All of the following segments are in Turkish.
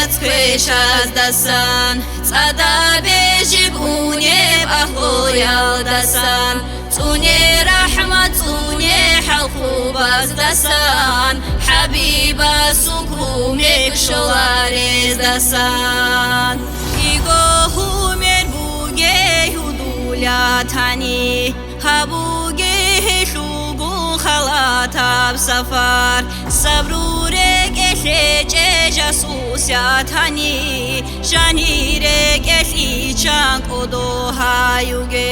matsqueshas dasan tsada bejib uneb ahoyal dasan tsune rahmat tsune halkhubas dasan habiba sukumek sholares dasan igo humer buge hudulatani habuge shugu khalatab safar sabrurek eşece jasusyatani janirek eşichan kodo hayuge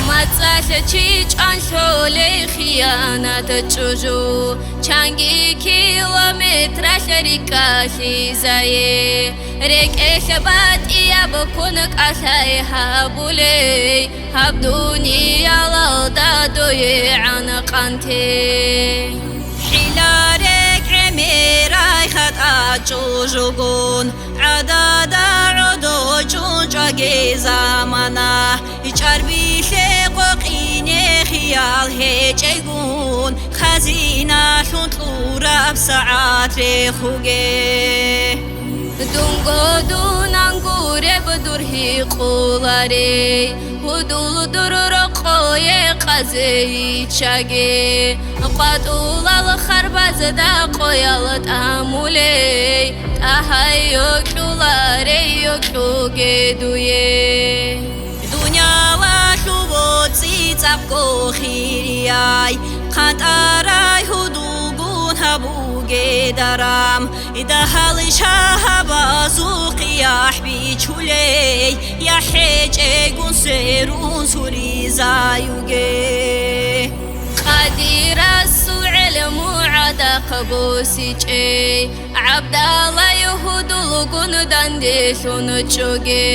matsachi chanshole khiyanat chuju changi kilometra sharika shizaye rek eshabat iyabkun qashay habule habduni yalda doye an qante hilarek emiray khata chujugun adada udo chujage zamana icharbi qoqine khiyal hechegun khazina shutlurab saat rekhuge dungo dunangure budurhi qulare hudul durroqoye qazi chage qatulal kharbazda qoyal tamule tahayo qulare yoqge duye dunyala shubotsi tsapko khiriyay qataray hudugun habuge daram idahal shahabazu qiyah bichuley ya hechegun serun suri zayuge qadira su'al mu'ada qabusiche abdallah yuhudulgun dande shunchuge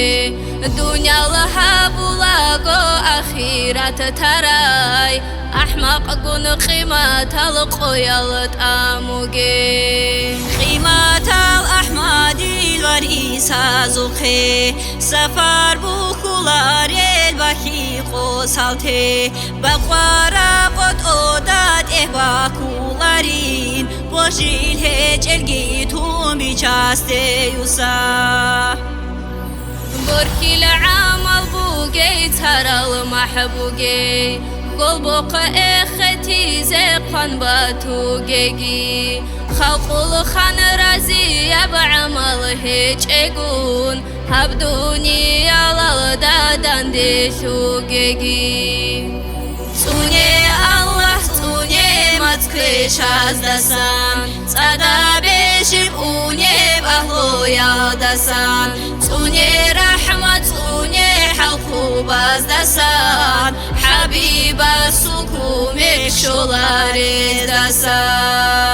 dunyal habulago akhirat taray أحمق قن قيمة القيال تأموجي قيمة الأحمدي الوريسة زخي سفر بخلار البحي قصالتي بقوارا قد أودات إباكولارين بوشيل هج الجيتهم بجاستي يوسا بركي العمل بوجي ترى المحبوجي قلبك اختي زقن باتوجي خلق خان رازي بعمل هيج اقون هبدوني على دادان دي شوجي سوني الله سوني ماتكريش از دسان صدا بشبوني بهو يا دسان سوني رحمة سوني حلقو باز دسان حبيبا سكومك شولاري دسان